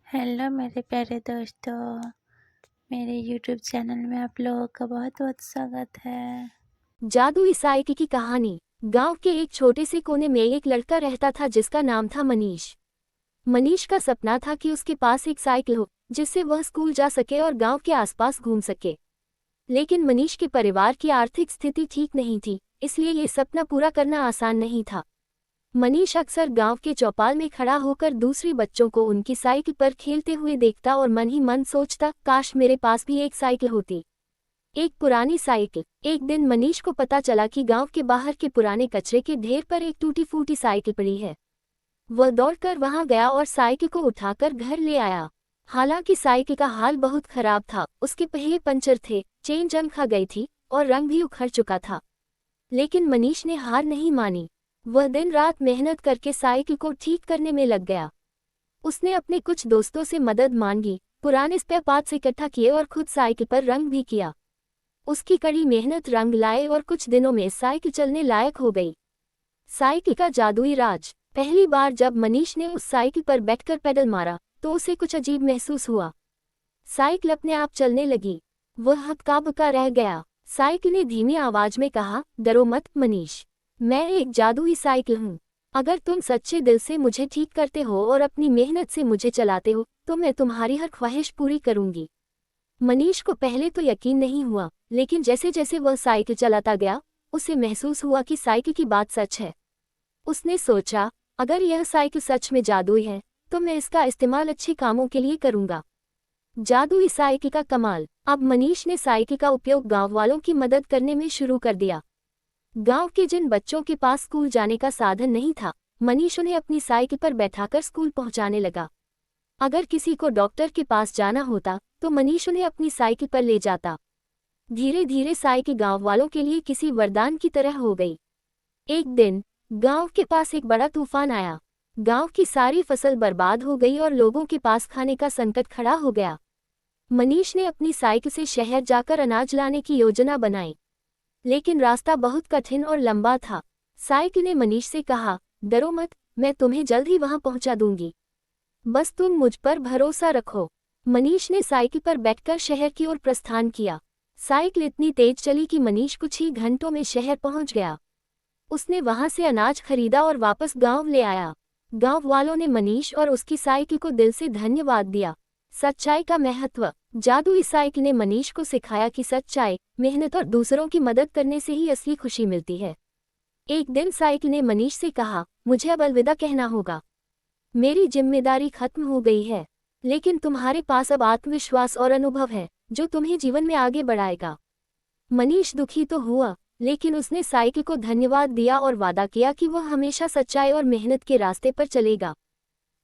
Hello मेरे प्यारे दोस्तों, मेरे यूट्यूब चैनल में आप लोगों का बहुत-बहुत स्वागत है। जादुई साइकिल की कहानी। गांव के एक छोटे से कोने में एक लड़का रहता था जिसका नाम था मनीष। मनीष का सपना था कि उसके पास एक साइकिल हो जिससे वह स्कूल जा सके और गांव के आसपास घूम सके। लेकिन मनीष के परिवार की आर्थिक स्थिति ठीक नहीं थी, इसलिए ये सपना पूरा करना आसान नहीं था। मनीष अक्सर गांव के चौपाल में खड़ा होकर दूसरे बच्चों को उनकी साइकिल पर खेलते हुए देखता और मन ही मन सोचता, काश मेरे पास भी एक साइकिल होती। एक पुरानी साइकिल। एक दिन मनीष को पता चला कि गांव के बाहर के पुराने कचरे के ढेर पर एक टूटी फूटी साइकिल पड़ी है। वह दौड़कर वहां गया और साइकिल को उठाकर घर ले आया। हालांकि साइकिल का हाल बहुत खराब था, उसके पहिए पंचर थे, चेन जंग खा गई थी और रंग भी उखड़ चुका था। लेकिन मनीष ने हार नहीं मानी। वह दिन रात मेहनत करके साइकिल को ठीक करने में लग गया। उसने अपने कुछ दोस्तों से मदद मांगी, पुराने स्पेयर पार्ट्स इकट्ठा किए और खुद साइकिल पर रंग भी किया। उसकी कड़ी मेहनत रंग लाए और कुछ दिनों में साइकिल चलने लायक हो गई। साइकिल का जादुई राज। पहली बार जब मनीष ने उस साइकिल पर बैठकर पेडल मारा तो उसे कुछ अजीब महसूस हुआ। साइकिल अपने आप चलने लगी। वह हक्का-बक्का रह गया। साइकिल ने धीमी आवाज में कहा, डरो मत मनीष, मैं एक जादुई साइकिल हूँ। अगर तुम सच्चे दिल से मुझे ठीक करते हो और अपनी मेहनत से मुझे चलाते हो तो मैं तुम्हारी हर ख्वाहिश पूरी करूंगी। मनीष को पहले तो यकीन नहीं हुआ, लेकिन जैसे जैसे वह साइकिल चलाता गया उसे महसूस हुआ कि साइकिल की बात सच है। उसने सोचा, अगर यह साइकिल सच में जादुई है तो मैं इसका इस्तेमाल अच्छे कामों के लिए करूंगा। जादुई साइकिल का कमाल। अब मनीष ने साइकिल का उपयोग गांव वालों की मदद करने में शुरू कर दिया। गांव के जिन बच्चों के पास स्कूल जाने का साधन नहीं था, मनीष उन्हें अपनी साइकिल पर बैठाकर स्कूल पहुंचाने लगा। अगर किसी को डॉक्टर के पास जाना होता तो मनीष उन्हें अपनी साइकिल पर ले जाता। धीरे धीरे साइकिल गांव वालों के लिए किसी वरदान की तरह हो गई। एक दिन गांव के पास एक बड़ा तूफान आया। गांव की सारी फसल बर्बाद हो गई और लोगों के पास खाने का संकट खड़ा हो गया। मनीष ने अपनी साइकिल से शहर जाकर अनाज लाने की योजना बनाई, लेकिन रास्ता बहुत कठिन और लंबा था। साइकिल ने मनीष से कहा, डरो मत, मैं तुम्हें जल्द ही वहां पहुंचा दूंगी, बस तुम मुझ पर भरोसा रखो। मनीष ने साइकिल पर बैठकर शहर की ओर प्रस्थान किया। साइकिल इतनी तेज चली कि मनीष कुछ ही घंटों में शहर पहुंच गया। उसने वहां से अनाज खरीदा और वापस गांव ले आया। गांव वालों ने मनीष और उसकी साइकिल को दिल से धन्यवाद दिया। सच्चाई का महत्व। जादुई साइकिल ने मनीष को सिखाया कि सच्चाई, मेहनत और दूसरों की मदद करने से ही असली खुशी मिलती है। एक दिन साइकिल ने मनीष से कहा, मुझे अब अलविदा कहना होगा, मेरी जिम्मेदारी खत्म हो गई है, लेकिन तुम्हारे पास अब आत्मविश्वास और अनुभव है जो तुम्हें जीवन में आगे बढ़ाएगा। मनीष दुखी तो हुआ, लेकिन उसने साइकिल को धन्यवाद दिया और वादा किया कि वह हमेशा सच्चाई और मेहनत के रास्ते पर चलेगा।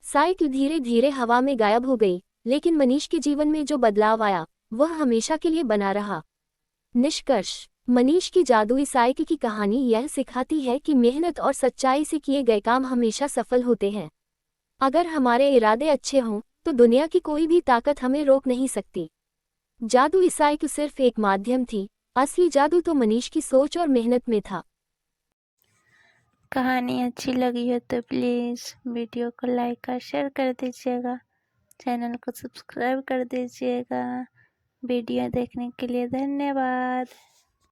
साइकिल धीरे धीरे हवा में गायब हो गई, लेकिन मनीष के जीवन में जो बदलाव आया वह हमेशा के लिए बना रहा। निष्कर्ष। मनीष की जादुई साइकिल की कहानी यह सिखाती है कि मेहनत और सच्चाई से किए गए काम हमेशा सफल होते हैं। अगर हमारे इरादे अच्छे हों तो दुनिया की कोई भी ताकत हमें रोक नहीं सकती। जादुई साइकिल सिर्फ एक माध्यम थी, असली जादू तो मनीष की सोच और मेहनत में था। कहानी अच्छी लगी हो तो प्लीज़ वीडियो को लाइक और शेयर कर दीजिएगा, चैनल को सब्सक्राइब कर दीजिएगा। वीडियो देखने के लिए धन्यवाद।